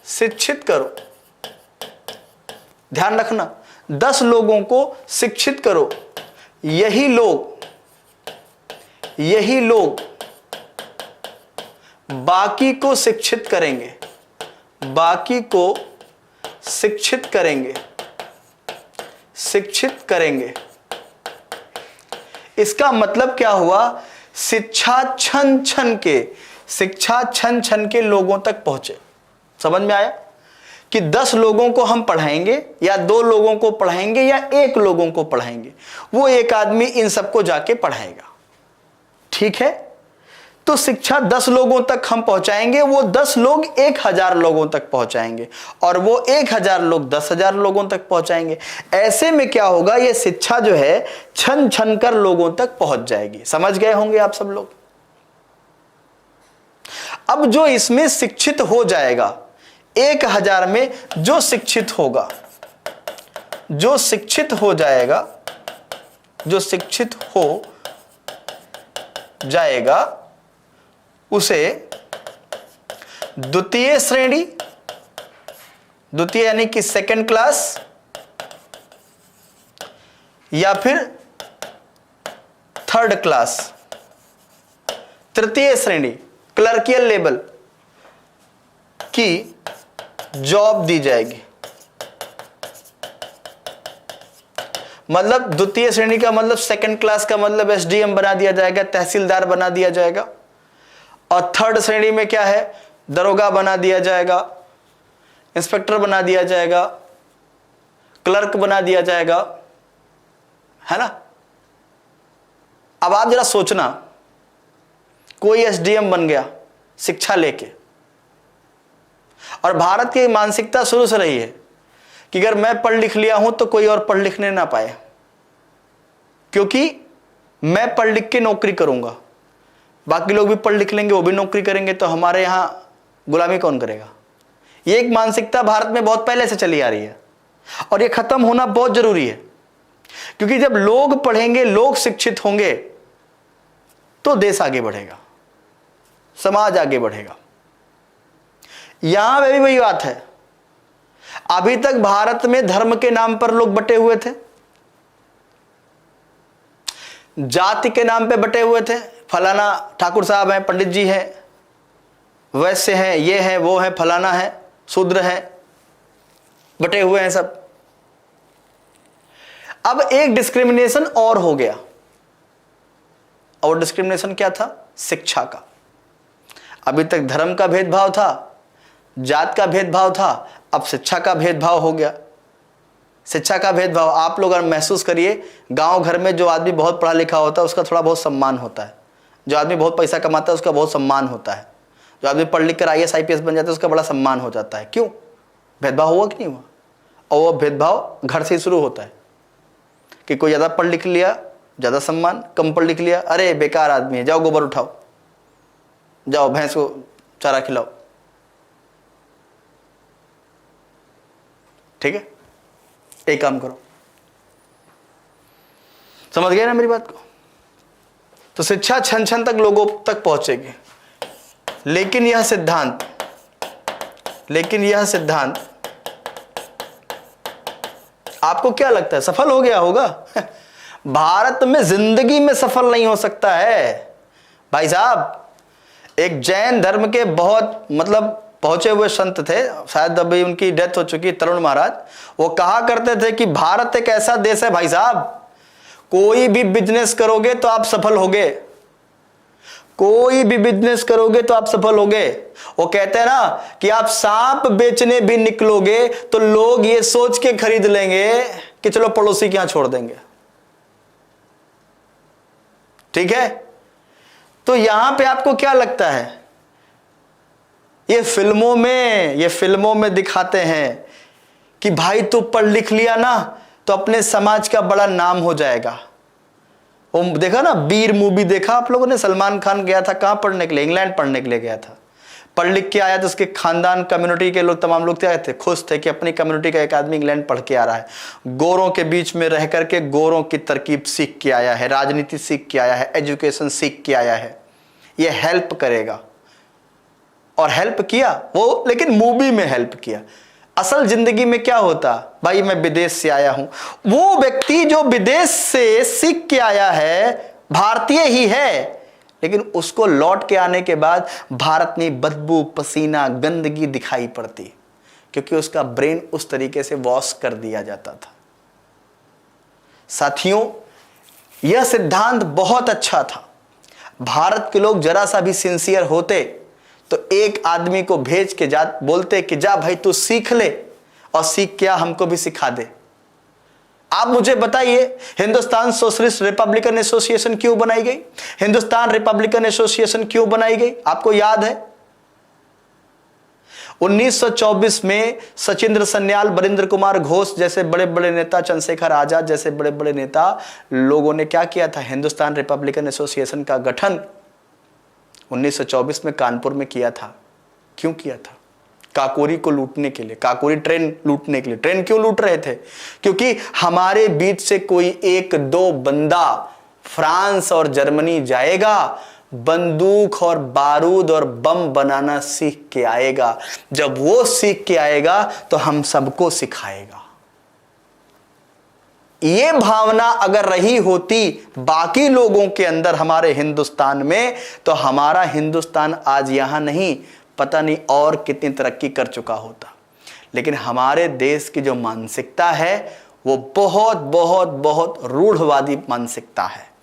शिक्षित करो, ध्यान रखना, 10 लोगों को शिक्षित करो। यही लोग बाकी को शिक्षित करेंगे, बाकी को शिक्षित करेंगे। इसका मतलब क्या हुआ? शिक्षा छन छन के लोगों तक पहुंचे। समझ में आया कि 10 लोगों को हम पढ़ाएंगे, या 2 लोगों को पढ़ाएंगे, या 1 लोगों को पढ़ाएंगे, वो एक आदमी इन सबको जाके पढ़ाएगा, ठीक है। तो शिक्षा 10 लोगों तक हम पहुंचाएंगे, वो 10 लोग 1000 लोगों तक पहुंचाएंगे, और वो 1000 लोग 10,000 लोगों तक पहुंचाएंगे। ऐसे में क्या होगा, ये शिक्षा जो है छन छन कर लोगों तक पहुंच जाएगी। समझ गए होंगे आप सब लोग। अब जो इसमें शिक्षित हो जाएगा, 1000 में जो शिक्षित होगा, जो शिक्षित हो जाएगा, जो शिक्षित हो जाएगा, उसे द्वितीय श्रेणी, द्वितीय यानी कि सेकंड क्लास, या फिर थर्ड क्लास, तृतीय श्रेणी क्लर्कियल लेवल, की जॉब दी जाएगी। मतलब द्वितीय श्रेणी का मतलब सेकंड क्लास का मतलब एसडीएम बना दिया जाएगा, तहसीलदार बना दिया जाएगा। और थर्ड श्रेणी में क्या है, दरोगा बना दिया जाएगा, इंस्पेक्टर बना दिया जाएगा, क्लर्क बना दिया जाएगा, है ना। अब आप जरा सोचना, कोई एसडीएम बन गया शिक्षा लेके, और भारत की मानसिकता शुरू से रही है कि अगर मैं पढ़ लिख लिया हूं तो कोई और पढ़ लिखने ना पाए, क्योंकि मैं पढ़ लिख के नौकरी करूंगा, बाकी लोग भी पढ़ लिख लेंगे, वो भी नौकरी करेंगे, तो हमारे यहां गुलामी कौन करेगा। ये एक मानसिकता भारत में बहुत पहले से चली आ रही है, और ये खत्म होना बहुत जरूरी है, क्योंकि जब लोग पढ़ेंगे, लोग शिक्षित होंगे, तो देश आगे बढ़ेगा, समाज आगे बढ़ेगा। यहां पे भी वही बात है, अभी तक भारत में धर्म के नाम पर लोग बटे हुए थे, जाति के नाम पे बटे हुए थे, फलाना ठाकुर साहब हैं, पंडित जी हैं, वैश्य हैं, ये हैं, वो हैं, फलाना है, शूद्र हैं, बटे हुए हैं सब। अब एक डिस्क्रिमिनेशन और हो गया, और डिस्क्रिमिनेशन क्या था, शिक्षा का। अभी तक धर्म का भेदभाव था, जात का भेदभाव था, अब शिक्षा का भेदभाव हो गया। शिक्षा का भेदभाव आप लोग अगर महसूस करिए, गांव घर में जो आदमी बहुत पढ़ा लिखा होता है उसका थोड़ा बहुत सम्मान होता है, जो आदमी बहुत पैसा कमाता है उसका बहुत सम्मान होता है, जो आदमी पढ़ लिख कर आईएएस आईपीएस बन जाता है उसका बड़ा सम्मान हो जाता है। क्यों, भेदभाव हुआ कि नहीं हुआ। और वो भेदभाव घर से ही शुरू होता है कि कोई ज़्यादा पढ़ लिख लिया ज़्यादा सम्मान, कम पढ़ लिख लिया अरे बेकार आदमी है, जाओ गोबर उठाओ, जाओ भैंस को चारा खिलाओ। ठीक है, एक काम करो, समझ गए ना मेरी बात को। तो शिक्षा छन छन तक लोगों तक पहुंचेगी, लेकिन यह सिद्धांत आपको क्या लगता है सफल हो गया होगा। भारत में जिंदगी में सफल नहीं हो सकता है भाई साहब। एक जैन धर्म के बहुत पहुंचे हुए संत थे, शायद अभी उनकी डेथ हो चुकी, तरुण महाराज, वो कहा करते थे कि भारत एक ऐसा देश है भाई साहब, कोई भी बिजनेस करोगे तो आप सफल होगे, कोई भी बिजनेस करोगे तो आप सफल होगे। वो कहते हैं ना कि आप सांप बेचने भी निकलोगे तो लोग ये सोच के खरीद लेंगे कि चलो पड़ोसी के यहां छोड़ देंगे। ठीक है, तो यहां पे आपको क्या लगता है, ये फिल्मों में दिखाते हैं कि भाई तू पढ़ लिख लिया ना तो अपने समाज का बड़ा नाम हो जाएगा। वो देखा ना, वीर मूवी देखा आप लोगों ने, सलमान खान गया था कहां पढ़ने के लिए, इंग्लैंड पढ़ने के लिए गया था, पढ़ लिख के आया तो उसके खानदान कम्युनिटी के लोग, तमाम लोग क्या थे, खुश थे कि अपनी कम्युनिटी का एक आदमी इंग्लैंड पढ़ के आ रहा है, गोरों के बीच में रह करके गोरों की तरकीब सीख के आया है, राजनीति सीख के आया है, एजुकेशन सीख के आया है, ये हेल्प करेगा। और हेल्प किया वो, लेकिन मूवी में हेल्प किया। असल जिंदगी में क्या होता, भाई मैं विदेश से आया हूं, वो व्यक्ति जो विदेश से सीख के आया है भारतीय ही है, लेकिन उसको लौट के आने के बाद भारत में बदबू, पसीना, गंदगी दिखाई पड़ती, क्योंकि उसका ब्रेन उस तरीके से वॉश कर दिया जाता था। साथियों, यह सिद्धांत बहुत अच्छा था। भारत के लोग जरा सा भी सिंसियर होते तो एक आदमी को भेज के बोलते कि जा भाई तू सीख ले, और सीख क्या हमको भी सिखा दे। आप मुझे बताइए, हिंदुस्तान सोशलिस्ट रिपब्लिकन एसोसिएशन क्यों बनाई गई, हिंदुस्तान रिपब्लिकन एसोसिएशन क्यों बनाई गई, आपको याद है? 1924 में सचिंद्र सन्याल, बरिंद्र कुमार घोष जैसे बड़े बड़े नेता, चंद्रशेखर आजाद जैसे बड़े बड़े नेता लोगों ने क्या किया था, हिंदुस्तान रिपब्लिकन एसोसिएशन का गठन 1924 में कानपुर में किया था। क्यों किया था? काकोरी को लूटने के लिए, काकोरी ट्रेन लूटने के लिए। ट्रेन क्यों लूट रहे थे? क्योंकि हमारे बीच से कोई एक दो बंदा फ्रांस और जर्मनी जाएगा, बंदूक और बारूद और बम बनाना सीख के आएगा। जब वो सीख के आएगा तो हम सबको सिखाएगा। ये भावना अगर रही होती बाकी लोगों के अंदर हमारे हिंदुस्तान में, तो हमारा हिंदुस्तान आज यहां नहीं पता नहीं और कितनी तरक्की कर चुका होता। लेकिन हमारे देश की जो मानसिकता है वो बहुत बहुत बहुत रूढ़वादी मानसिकता है।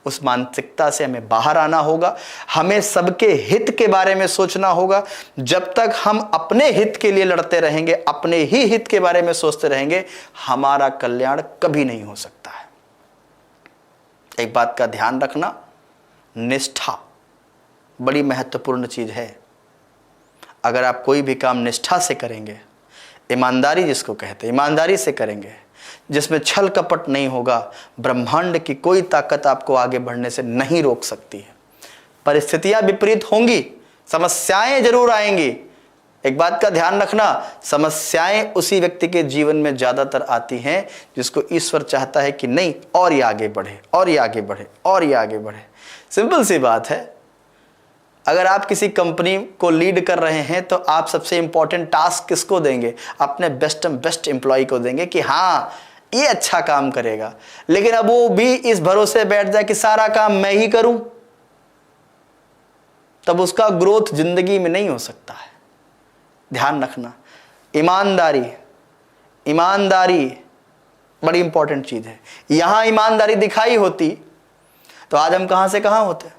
उस मानसिकता से हमें बाहर आना होगा। हमें सबके हित के बारे में सोचना होगा। जब तक हम अपने हित के लिए लड़ते रहेंगे, अपने ही हित के बारे में सोचते रहेंगे, हमारा कल्याण कभी नहीं हो सकता है। एक बात का ध्यान रखना, निष्ठा बड़ी महत्वपूर्ण चीज है। अगर आप कोई भी काम निष्ठा से करेंगे, ईमानदारी जिसको कहते हैं, ईमानदारी से करेंगे, जिसमें छल कपट नहीं होगा, ब्रह्मांड की कोई ताकत आपको आगे बढ़ने से नहीं रोक सकती है। परिस्थितियां विपरीत होंगी, समस्याएं जरूर आएंगी। एक बात का ध्यान रखना, समस्याएं उसी व्यक्ति के जीवन में ज्यादातर आती हैं जिसको ईश्वर चाहता है कि नहीं और ये आगे बढ़े, और ये आगे बढ़े, और ये आगे बढ़े। सिंपल सी बात है, अगर आप किसी कंपनी को लीड कर रहे हैं तो आप सबसे इंपॉर्टेंट टास्क किसको देंगे? अपने बेस्ट एम्प्लॉय को देंगे कि हाँ ये अच्छा काम करेगा। लेकिन अब वो भी इस भरोसे बैठ जाए कि सारा काम मैं ही करूं, तब उसका ग्रोथ जिंदगी में नहीं हो सकता है। ध्यान रखना, ईमानदारी, ईमानदारी बड़ी इंपॉर्टेंट चीज है। यहां ईमानदारी दिखाई होती तो आज हम कहां से कहां होते,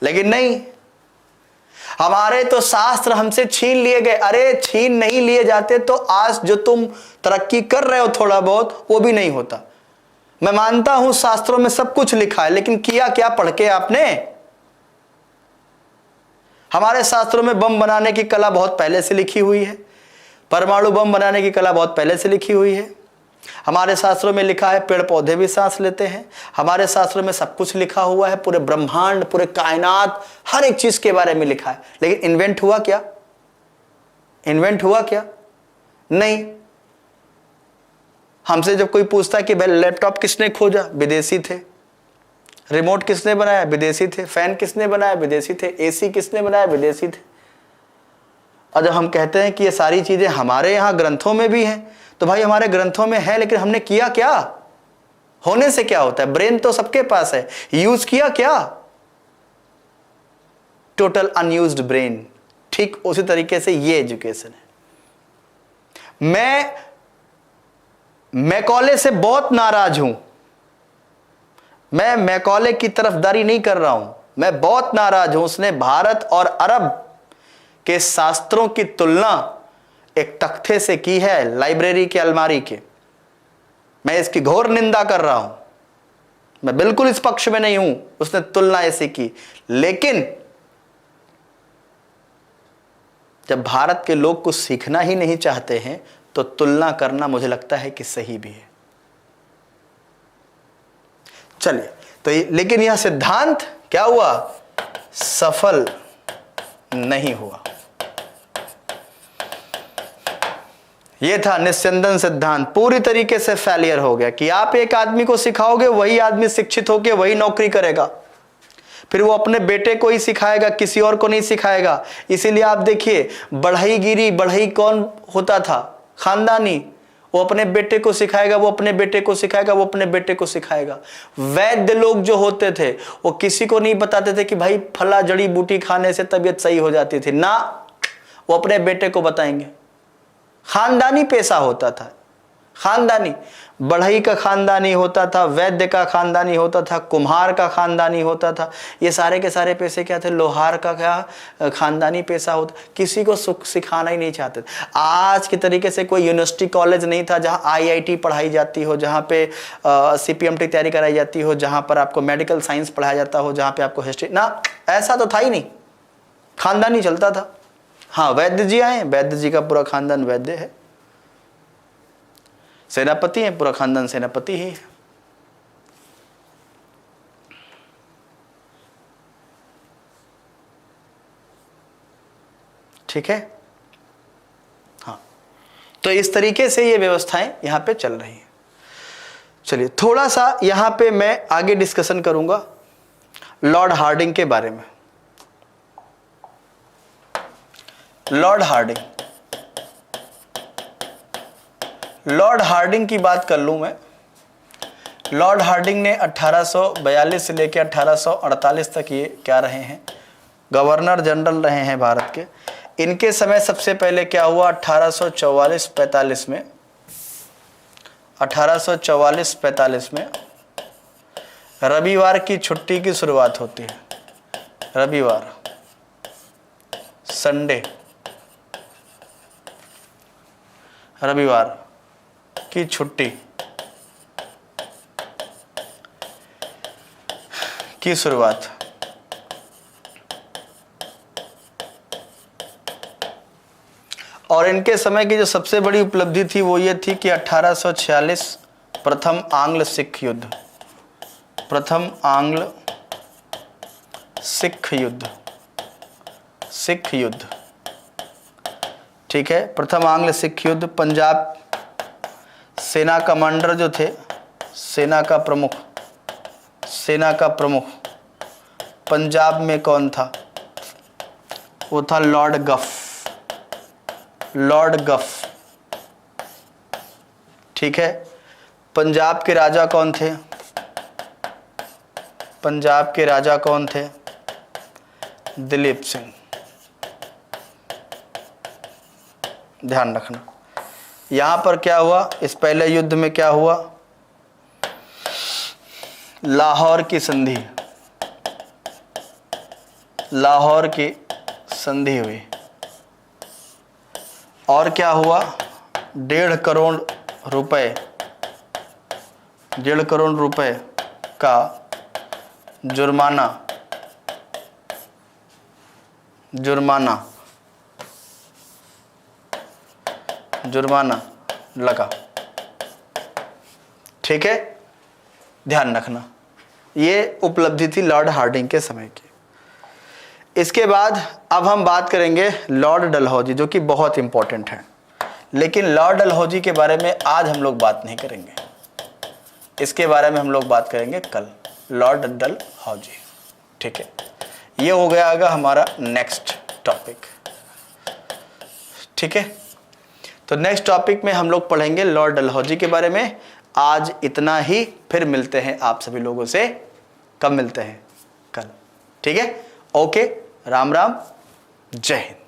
लेकिन नहीं, हमारे तो शास्त्र हमसे छीन लिए गए। अरे छीन नहीं लिए जाते तो आज जो तुम तरक्की कर रहे हो थोड़ा बहुत, वो भी नहीं होता। मैं मानता हूं शास्त्रों में सब कुछ लिखा है, लेकिन किया क्या पढ़ के आपने? हमारे शास्त्रों में बम बनाने की कला बहुत पहले से लिखी हुई है, परमाणु बम बनाने की कला बहुत पहले से लिखी हुई है। हमारे शास्त्रों में लिखा है पेड़ पौधे भी सांस लेते हैं। हमारे शास्त्रों में सब कुछ लिखा हुआ है, पूरे ब्रह्मांड, पूरे कायनात, हर एक चीज के बारे में लिखा है। लेकिन इन्वेंट हुआ क्या? इन्वेंट हुआ क्या? नहीं। हमसे जब कोई पूछता है कि भाई लैपटॉप किसने खोजा, विदेशी थे। रिमोट किसने बनाया, विदेशी थे। फैन किसने बनाया, विदेशी थे। एसी किसने बनाया, विदेशी थे। और जब हम कहते हैं कि ये सारी चीजें हमारे यहाँ ग्रंथों में भी हैं, तो भाई हमारे ग्रंथों में है, लेकिन हमने किया क्या? होने से क्या होता है? ब्रेन तो सबके पास है, यूज किया क्या? Total unused brain. ठीक उसी तरीके से ये एजुकेशन है। मैं मैकॉले से बहुत नाराज हूं। मैं मैकॉले की तरफदारी नहीं कर रहा हूं, मैं बहुत नाराज हूं। उसने भारत और अरब के शास्त्रों की तुलना एक तख्ते से की है, लाइब्रेरी के अलमारी के। मैं इसकी घोर निंदा कर रहा हूं, मैं बिल्कुल इस पक्ष में नहीं हूं। उसने तुलना ऐसी की, लेकिन जब भारत के लोग कुछ सीखना ही नहीं चाहते हैं तो तुलना करना मुझे लगता है कि सही भी है। चलिए, तो लेकिन यह सिद्धांत क्या हुआ? सफल नहीं हुआ। यह था निस्यंदन सिद्धांत, पूरी तरीके से फेलियर हो गया कि आप एक आदमी को सिखाओगे, वही आदमी शिक्षित होकर वही नौकरी करेगा, फिर वो अपने बेटे को ही सिखाएगा, किसी और को नहीं सिखाएगा। इसीलिए आप देखिए, बढ़ईगिरी, बढ़ई कौन होता था? खानदानी। वो अपने बेटे को सिखाएगा, वो अपने बेटे को सिखाएगा, वो अपने बेटे को सिखाएगा। वैद्य लोग जो होते थे वो किसी को नहीं बताते थे कि भाई फला जड़ी बूटी खाने से तबीयत सही हो जाती थी ना, वो अपने बेटे को बताएंगे। खानदानी पेशा होता था, खानदानी। बढ़ई का खानदानी होता था, वैद्य का खानदानी होता था, कुम्हार का खानदानी होता था। ये सारे के सारे पेशे क्या थे? लोहार का क्या खानदानी पेशा होता। किसी को सुख सिखाना ही नहीं चाहते। आज के तरीके से कोई यूनिवर्सिटी कॉलेज नहीं था जहाँ IIT पढ़ाई जाती हो, जहाँ पे CPMT तैयारी कराई जाती हो, जहाँ पर आपको मेडिकल साइंस पढ़ाया जाता हो, जहाँ पे आपको हिस्ट्री ना, ऐसा तो था ही नहीं। खानदानी चलता था। हाँ, वैद्य जी आए, वैद्य जी का पूरा खानदान वैद्य है। सेनापति है, पूरा खानदान सेनापति ही है। ठीक है। हाँ, तो इस तरीके से ये व्यवस्थाएं यहां पे चल रही हैं। चलिए, थोड़ा सा यहां पे मैं आगे डिस्कशन करूंगा लॉर्ड हार्डिंग के बारे में। लॉर्ड हार्डिंग, लॉर्ड हार्डिंग की बात कर लूं मैं। लॉर्ड हार्डिंग ने 1842 से लेकर 1848 तक ये क्या रहे हैं? गवर्नर जनरल रहे हैं भारत के। इनके समय सबसे पहले क्या हुआ, 1844-45 में, 1844-45 में रविवार की छुट्टी की शुरुआत होती है। रविवार, संडे, रविवार की छुट्टी की शुरुआत। और इनके समय की जो सबसे बड़ी उपलब्धि थी वो ये थी कि 1846 प्रथम आंग्ल सिख युद्ध, प्रथम आंग्ल सिख युद्ध, सिख युद्ध, ठीक है, प्रथम आंग्ल सिख युद्ध। पंजाब सेना कमांडर जो थे, सेना का प्रमुख, सेना का प्रमुख पंजाब में कौन था, वो था लॉर्ड गफ, लॉर्ड गफ, ठीक है। पंजाब के राजा कौन थे, पंजाब के राजा कौन थे, दिलीप सिंह। ध्यान रखना, यहां पर क्या हुआ, इस पहले युद्ध में क्या हुआ, लाहौर की संधि, लाहौर की संधि हुई। और क्या हुआ, 1.5 करोड़ रुपए, 1.5 करोड़ रुपए का जुर्माना, जुर्माना, जुर्माना लगा, ठीक है। ध्यान रखना, ये उपलब्धि थी लॉर्ड हार्डिंग के समय की। इसके बाद अब हम बात करेंगे लॉर्ड डलहौजी, जो कि बहुत इंपॉर्टेंट है, लेकिन लॉर्ड डलहौजी के बारे में आज हम लोग बात नहीं करेंगे, इसके बारे में हम लोग बात करेंगे कल, लॉर्ड डलहौजी, ठीक है। ये हो गया आगा हमारा नेक्स्ट टॉपिक, ठीक है। तो नेक्स्ट टॉपिक में हम लोग पढ़ेंगे लॉर्ड डलहौजी के बारे में। आज इतना ही, फिर मिलते हैं आप सभी लोगों से, कब मिलते हैं, कल, ठीक है। ओके, राम राम, जय हिंद।